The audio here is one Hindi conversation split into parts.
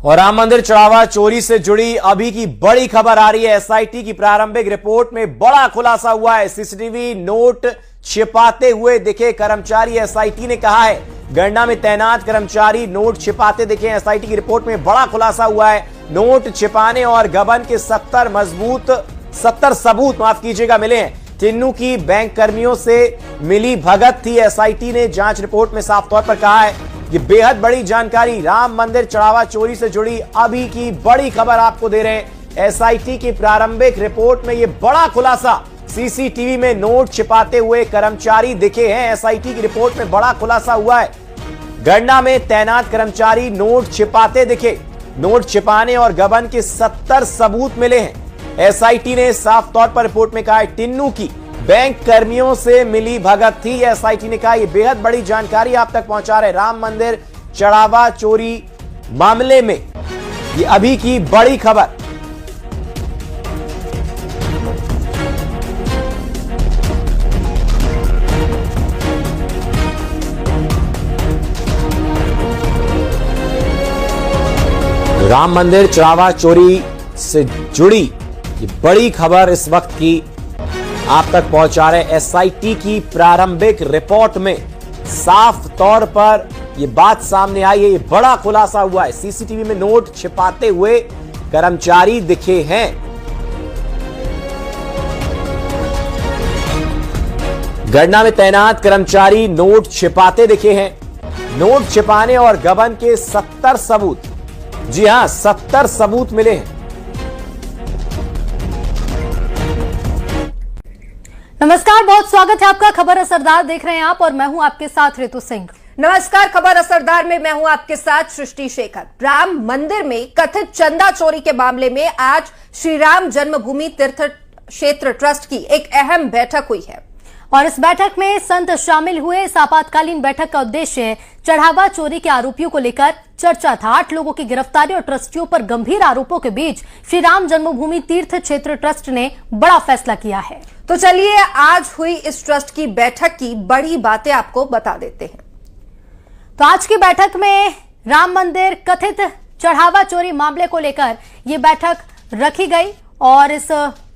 और राम मंदिर चढ़ावा चोरी से जुड़ी अभी की बड़ी खबर आ रही है। एसआईटी की प्रारंभिक रिपोर्ट में बड़ा खुलासा हुआ है। सीसीटीवी नोट छिपाते हुए दिखे कर्मचारी। एसआईटी ने कहा है गणना में तैनात कर्मचारी नोट छिपाते दिखे। एसआईटी की रिपोर्ट में बड़ा खुलासा हुआ है। नोट छिपाने और गबन के 70 सबूत मिले हैं। टिन्नू की बैंक कर्मियों से मिली भगत थी। एसआईटी ने जांच रिपोर्ट में साफ तौर पर कहा है ये बेहद बड़ी जानकारी। राम मंदिर चढ़ावा चोरी से जुड़ी अभी की बड़ी खबर आपको दे रहे हैं। एसआईटी की प्रारंभिक रिपोर्ट में ये बड़ा खुलासा। सीसीटीवी में नोट छिपाते हुए कर्मचारी दिखे हैं। एसआईटी की रिपोर्ट में बड़ा खुलासा हुआ है। गणना में तैनात कर्मचारी नोट छिपाते दिखे। नोट छिपाने और गबन के 70 सबूत मिले हैं। एसआईटी ने साफ तौर पर रिपोर्ट में कहा है टिन्नू की बैंक कर्मियों से मिली भगत थी। एसआईटी ने कहा यह बेहद बड़ी जानकारी आप तक पहुंचा रहे। राम मंदिर चढ़ावा चोरी मामले में ये अभी की बड़ी खबर। राम मंदिर चढ़ावा चोरी से जुड़ी ये बड़ी खबर इस वक्त की आप तक पहुंचा रहे। एसआईटी की प्रारंभिक रिपोर्ट में साफ तौर पर यह बात सामने आई है। ये बड़ा खुलासा हुआ है। सीसीटीवी में नोट छिपाते हुए कर्मचारी दिखे हैं। गणना में तैनात कर्मचारी नोट छिपाते दिखे हैं। नोट छिपाने और गबन के 70 सबूत, जी हां 70 सबूत मिले हैं। नमस्कार, बहुत स्वागत है आपका। खबर असरदार देख रहे हैं आप और मैं हूं आपके साथ ऋतु सिंह। नमस्कार, खबर असरदार में मैं हूं आपके साथ सृष्टि शेखर। राम मंदिर में कथित चंदा चोरी के मामले में आज श्री राम जन्मभूमि तीर्थ क्षेत्र ट्रस्ट की एक अहम बैठक हुई है और इस बैठक में संत शामिल हुए। इस आपातकालीन बैठक का उद्देश्य चढ़ावा चोरी के आरोपियों को लेकर चर्चा था। 8 लोगों की गिरफ्तारी और ट्रस्टियों पर गंभीर आरोपों के बीच श्री राम जन्मभूमि तीर्थ क्षेत्र ट्रस्ट ने बड़ा फैसला किया है। तो चलिए आज हुई इस ट्रस्ट की बैठक की बड़ी बातें आपको बता देते हैं। तो आज की बैठक में राम मंदिर कथित चढ़ावा चोरी मामले को लेकर यह बैठक रखी गई और इस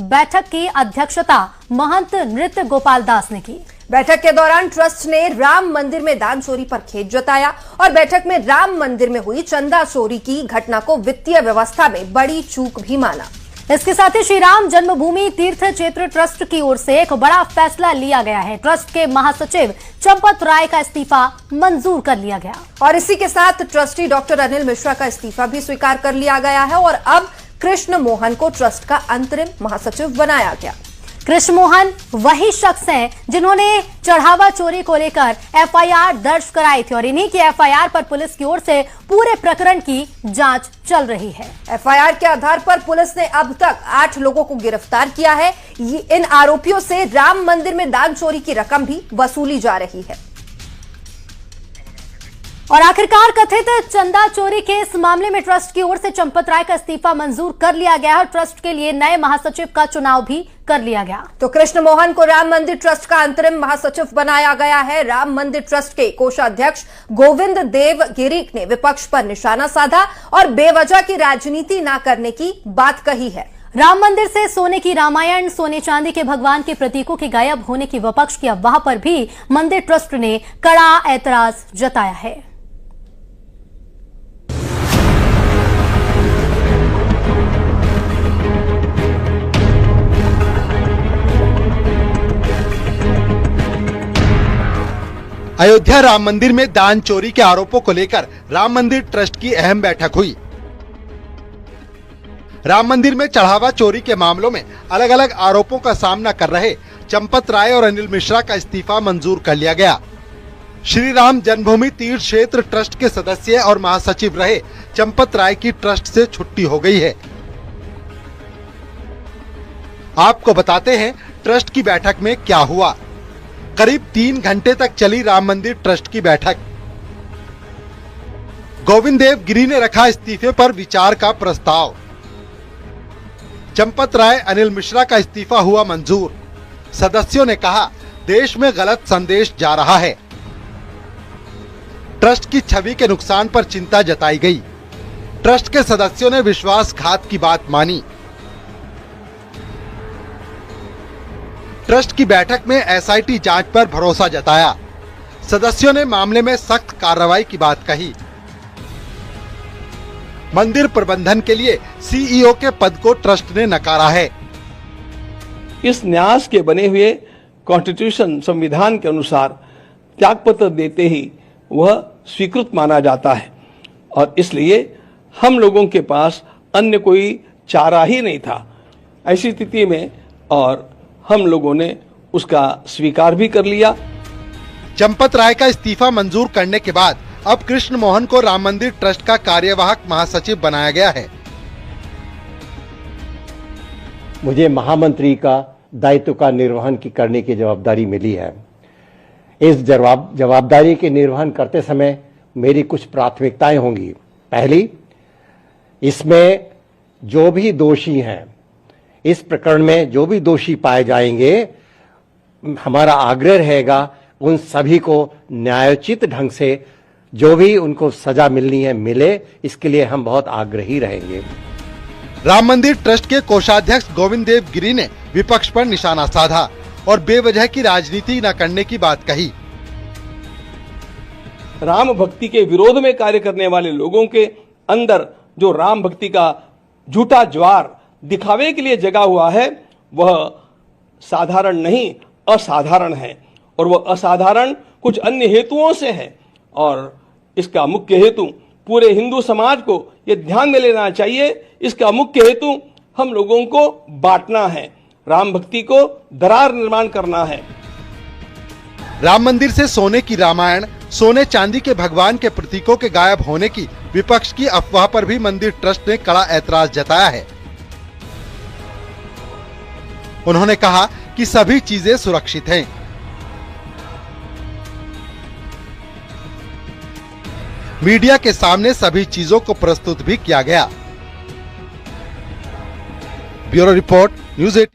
बैठक की अध्यक्षता महंत नृत्य गोपाल दास ने की। बैठक के दौरान ट्रस्ट ने राम मंदिर में दान चोरी पर खेद जताया और बैठक में राम मंदिर में हुई चंदा चोरी की घटना को वित्तीय व्यवस्था में बड़ी चूक भी माना। इसके साथ ही श्री राम जन्मभूमि तीर्थ क्षेत्र ट्रस्ट की ओर से एक बड़ा फैसला लिया गया है। ट्रस्ट के महासचिव चंपत राय का इस्तीफा मंजूर कर लिया गया और इसी के साथ ट्रस्टी डॉक्टर अनिल मिश्रा का इस्तीफा भी स्वीकार कर लिया गया है और अब कृष्ण मोहन को ट्रस्ट का अंतरिम महासचिव बनाया गया। कृष्ण मोहन वही शख्स हैं जिन्होंने चढ़ावा चोरी को लेकर एफआईआर दर्ज कराई थी और इन्हीं की एफआईआर पर पुलिस की ओर से पूरे प्रकरण की जांच चल रही है। एफआईआर के आधार पर पुलिस ने अब तक 8 लोगों को गिरफ्तार किया है। इन आरोपियों से राम मंदिर में दान चोरी की रकम भी वसूली जा रही है। और आखिरकार कथित चंदा चोरी के इस मामले में ट्रस्ट की ओर से चंपत राय का इस्तीफा मंजूर कर लिया गया और ट्रस्ट के लिए नए महासचिव का चुनाव भी कर लिया गया। तो कृष्ण मोहन को राम मंदिर ट्रस्ट का अंतरिम महासचिव बनाया गया है। राम मंदिर ट्रस्ट के कोषाध्यक्ष गोविंद देव गिरी ने विपक्ष पर निशाना साधा और बेवजह की राजनीति न करने की बात कही है। राम मंदिर से सोने की रामायण, सोने चांदी के भगवान के प्रतीकों के गायब होने की विपक्ष की अफवाह पर भी मंदिर ट्रस्ट ने कड़ा ऐतराज जताया है। अयोध्या राम मंदिर में दान चोरी के आरोपों को लेकर राम मंदिर ट्रस्ट की अहम बैठक हुई। राम मंदिर में चढ़ावा चोरी के मामलों में अलग अलग आरोपों का सामना कर रहे चंपत राय और अनिल मिश्रा का इस्तीफा मंजूर कर लिया गया। श्री राम जन्मभूमि तीर्थ क्षेत्र ट्रस्ट के सदस्य और महासचिव रहे चंपत राय की ट्रस्ट से छुट्टी हो गई है। आपको बताते हैं ट्रस्ट की बैठक में क्या हुआ। करीब 3 घंटे तक चली राम मंदिर ट्रस्ट की बैठक। गोविंद देव गिरी ने रखा इस्तीफे पर विचार का प्रस्ताव। चंपत राय अनिल मिश्रा का इस्तीफा हुआ मंजूर। सदस्यों ने कहा देश में गलत संदेश जा रहा है। ट्रस्ट की छवि के नुकसान पर चिंता जताई गई। ट्रस्ट के सदस्यों ने विश्वासघात की बात मानी। ट्रस्ट की बैठक में एसआईटी जांच पर भरोसा जताया। सदस्यों ने मामले में सख्त कार्रवाई की बात कही। मंदिर प्रबंधन के लिए सीईओ के पद को ट्रस्ट ने नकारा है। इस न्यास के बने हुए कॉन्स्टिट्यूशन संविधान के अनुसार त्यागपत्र देते ही वह स्वीकृत माना जाता है और इसलिए हम लोगों के पास अन्य कोई चारा ही नहीं था। ऐसी स्थिति में और हम लोगों ने उसका स्वीकार भी कर लिया। चंपत राय का इस्तीफा मंजूर करने के बाद अब कृष्ण मोहन को राम मंदिर ट्रस्ट का कार्यवाहक महासचिव बनाया गया है। मुझे महामंत्री का दायित्व का निर्वहन करने की जवाबदारी मिली है। इस जवाबदारी के निर्वहन करते समय मेरी कुछ प्राथमिकताएं होंगी। पहली, इसमें जो भी दोषी हैं, इस प्रकरण में जो भी दोषी पाए जाएंगे, हमारा आग्रह रहेगा उन सभी को न्यायोचित ढंग से जो भी उनको सजा मिलनी है मिले। इसके लिए हम बहुत आग्रही रहेंगे। राम मंदिर ट्रस्ट के कोषाध्यक्ष गोविंद देव गिरी ने विपक्ष पर निशाना साधा और बेवजह की राजनीति न करने की बात कही। राम भक्ति के विरोध में कार्य करने वाले लोगों के अंदर जो राम भक्ति का झूठा ज्वार दिखावे के लिए जगा हुआ है, वह साधारण नहीं असाधारण है और वह असाधारण कुछ अन्य हेतुओं से है और इसका मुख्य हेतु पूरे हिंदू समाज को यह ध्यान में लेना चाहिए। इसका मुख्य हेतु हम लोगों को बांटना है, राम भक्ति को दरार निर्माण करना है। राम मंदिर से सोने की रामायण, सोने चांदी के भगवान के प्रतीकों के गायब होने की विपक्ष की अफवाह पर भी मंदिर ट्रस्ट ने कड़ा ऐतराज जताया है। उन्होंने कहा कि सभी चीजें सुरक्षित हैं। मीडिया के सामने सभी चीजों को प्रस्तुत भी किया गया। Bureau report, news 18।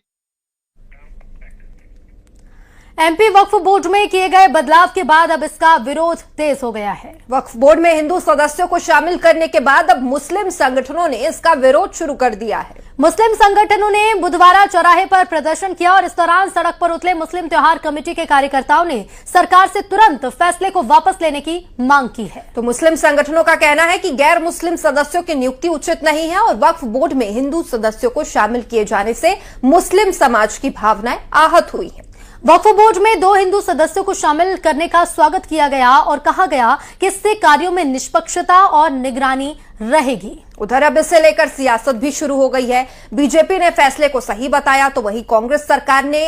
एमपी वक्फ बोर्ड में किए गए बदलाव के बाद अब इसका विरोध तेज हो गया है। वक्फ बोर्ड में हिंदू सदस्यों को शामिल करने के बाद अब मुस्लिम संगठनों ने इसका विरोध शुरू कर दिया है। मुस्लिम संगठनों ने बुधवार चौराहे पर प्रदर्शन किया और इस दौरान सड़क पर उतरे मुस्लिम त्योहार कमेटी के कार्यकर्ताओं ने सरकार से तुरंत फैसले को वापस लेने की मांग की है। तो मुस्लिम संगठनों का कहना है कि गैर मुस्लिम सदस्यों की नियुक्ति उचित नहीं है और वक्फ बोर्ड में हिंदू सदस्यों को शामिल किए जाने से मुस्लिम समाज की भावनाएं आहत हुई है। वक्फ बोर्ड में 2 हिंदू सदस्यों को शामिल करने का स्वागत किया गया और कहा गया कि इससे कार्यों में निष्पक्षता और निगरानी रहेगी। उधर अब इसे लेकर सियासत भी शुरू हो गई है। बीजेपी ने फैसले को सही बताया तो वहीं कांग्रेस सरकार ने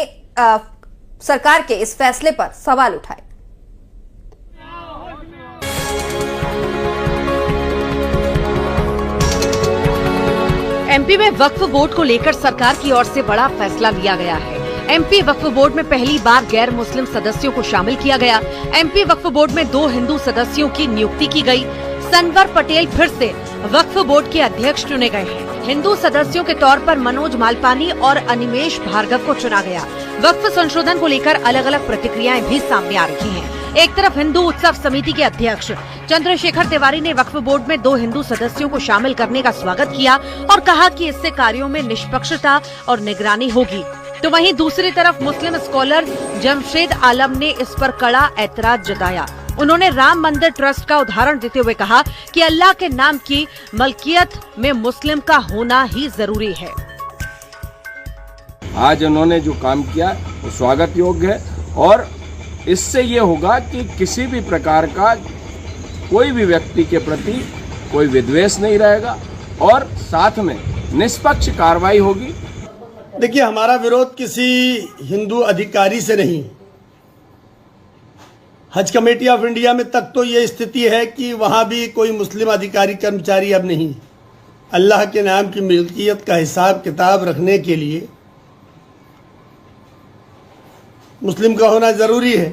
सरकार के इस फैसले पर सवाल उठाए। एमपी में वक्फ बोर्ड को लेकर सरकार की ओर से बड़ा फैसला लिया गया है। एमपी वक्फ बोर्ड में पहली बार गैर मुस्लिम सदस्यों को शामिल किया गया। एमपी वक्फ बोर्ड में 2 हिंदू सदस्यों की नियुक्ति की गई। सनवर पटेल फिर से वक्फ बोर्ड के अध्यक्ष चुने गए हैं। हिंदू सदस्यों के तौर पर मनोज मालपानी और अनिमेश भार्गव को चुना गया। वक्फ संशोधन को लेकर अलग अलग प्रतिक्रियाएं भी सामने आ रही हैं। एक तरफ हिंदू उत्सव समिति के अध्यक्ष चंद्रशेखर तिवारी ने वक्फ बोर्ड में 2 हिंदू सदस्यों को शामिल करने का स्वागत किया और कहा कि इससे कार्यों में निष्पक्षता और निगरानी होगी। तो वहीं दूसरी तरफ मुस्लिम स्कॉलर जमशेद आलम ने इस पर कड़ा ऐतराज जताया। उन्होंने राम मंदिर ट्रस्ट का उदाहरण देते हुए कहा कि अल्लाह के नाम की मलकियत में मुस्लिम का होना ही जरूरी है। आज उन्होंने जो काम किया वो स्वागत योग्य है और इससे ये होगा कि किसी भी प्रकार का कोई भी व्यक्ति के प्रति कोई विद्वेष नहीं रहेगा और साथ में निष्पक्ष कार्रवाई होगी। देखिए, हमारा विरोध किसी हिंदू अधिकारी से नहीं, हज कमेटी ऑफ इंडिया में तक तो ये स्थिति है कि वहाँ भी कोई मुस्लिम अधिकारी कर्मचारी अब नहीं। अल्लाह के नाम की मिल्कियत का हिसाब किताब रखने के लिए मुस्लिम का होना जरूरी है।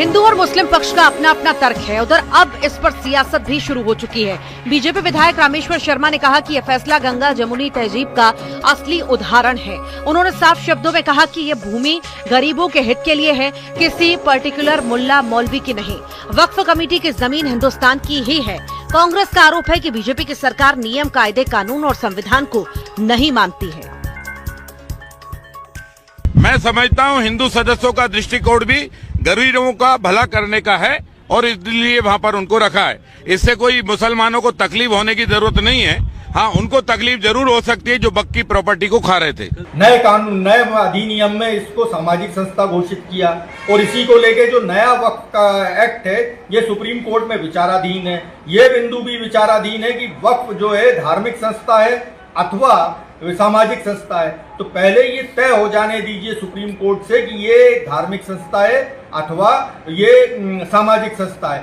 हिंदू और मुस्लिम पक्ष का अपना अपना तर्क है। उधर अब इस पर सियासत भी शुरू हो चुकी है। बीजेपी विधायक रामेश्वर शर्मा ने कहा कि यह फैसला गंगा जमुनी तहजीब का असली उदाहरण है। उन्होंने साफ शब्दों में कहा कि यह भूमि गरीबों के हित के लिए है, किसी पर्टिकुलर मुल्ला मौलवी की नहीं। वक्फ कमेटी की जमीन हिंदुस्तान की ही है। कांग्रेस का आरोप है कि बीजेपी की सरकार नियम, कायदे, कानून और संविधान को नहीं मानती है। मैं समझता हूं हिंदू सदस्यों का दृष्टिकोण भी गरीबों का भला करने का है और इसलिए वहां पर उनको रखा है। इससे कोई मुसलमानों को तकलीफ होने की जरूरत नहीं है। हाँ, उनको तकलीफ जरूर हो सकती है जो वक्फ की प्रॉपर्टी को खा रहे थे। नए कानून, नए अधिनियम में इसको सामाजिक संस्था घोषित किया और इसी को लेके जो नया वक्फ का एक्ट है ये सुप्रीम कोर्ट में विचाराधीन है। ये बिंदु भी विचाराधीन है कि वक्फ जो है धार्मिक संस्था है अथवा सामाजिक संस्था है। तो पहले ये तय हो जाने दीजिए सुप्रीम कोर्ट से कि ये धार्मिक संस्था है अथवा ये सामाजिक संस्था है।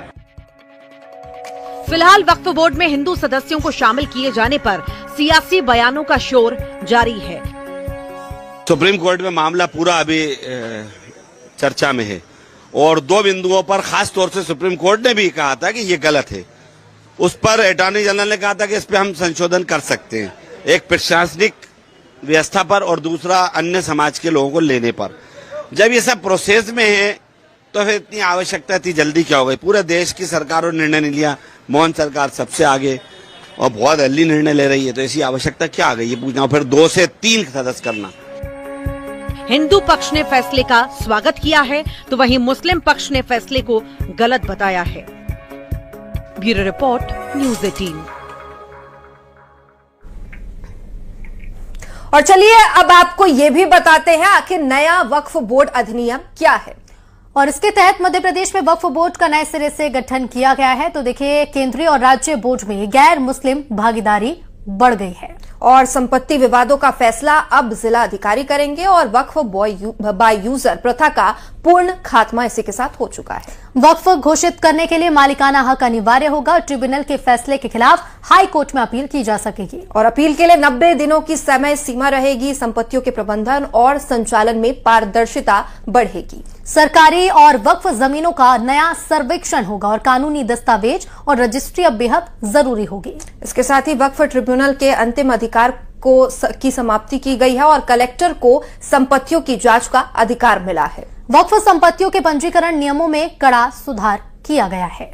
फिलहाल वक्फ बोर्ड में हिंदू सदस्यों को शामिल किए जाने पर सियासी बयानों का शोर जारी है। सुप्रीम कोर्ट में मामला पूरा अभी चर्चा में है और दो बिंदुओं पर खास तौर से सुप्रीम कोर्ट ने भी कहा था कि ये गलत है। उस पर अटॉर्नी जनरल ने कहा था कि इस पर हम संशोधन कर सकते हैं, एक प्रशासनिक व्यवस्था पर और दूसरा अन्य समाज के लोगों को लेने पर। जब ये सब प्रोसेस में है तो फिर इतनी आवश्यकता इतनी जल्दी क्या हो गई? पूरे देश की सरकारों ने निर्णय नहीं लिया, मोहन सरकार सबसे आगे और बहुत जल्दी निर्णय ले रही है, तो ऐसी आवश्यकता क्या आ गई ये पूछना, फिर 2 से 3 सदस्य करना। हिंदू पक्ष ने फैसले का स्वागत किया है तो वहीं मुस्लिम पक्ष ने फैसले को गलत बताया है। Bureau report, news 18। और चलिए अब आपको ये भी बताते हैं आखिर नया वक्फ बोर्ड अधिनियम क्या है और इसके तहत मध्य प्रदेश में वक्फ बोर्ड का नए सिरे से गठन किया गया है। तो देखिए, केंद्रीय और राज्य बोर्ड में गैर मुस्लिम भागीदारी बढ़ गई है और संपत्ति विवादों का फैसला अब जिला अधिकारी करेंगे और वक्फ बाय यूजर प्रथा का पूर्ण खात्मा इसी के साथ हो चुका है। वक्फ घोषित करने के लिए मालिकाना हक अनिवार्य होगा और ट्रिब्यूनल के फैसले के खिलाफ हाई कोर्ट में अपील की जा सकेगी और अपील के लिए 90 दिनों की समय सीमा रहेगी। संपत्तियों के प्रबंधन और संचालन में पारदर्शिता बढ़ेगी। सरकारी और वक्फ जमीनों का नया सर्वेक्षण होगा और कानूनी दस्तावेज और रजिस्ट्री अब बेहद जरूरी होगी। इसके साथ ही वक्फ ट्रिब्यूनल के अंतिम अधिकार की समाप्ति की गई है और कलेक्टर को संपत्तियों की जांच का अधिकार मिला है। वक्फ संपत्तियों के पंजीकरण नियमों में कड़ा सुधार किया गया है।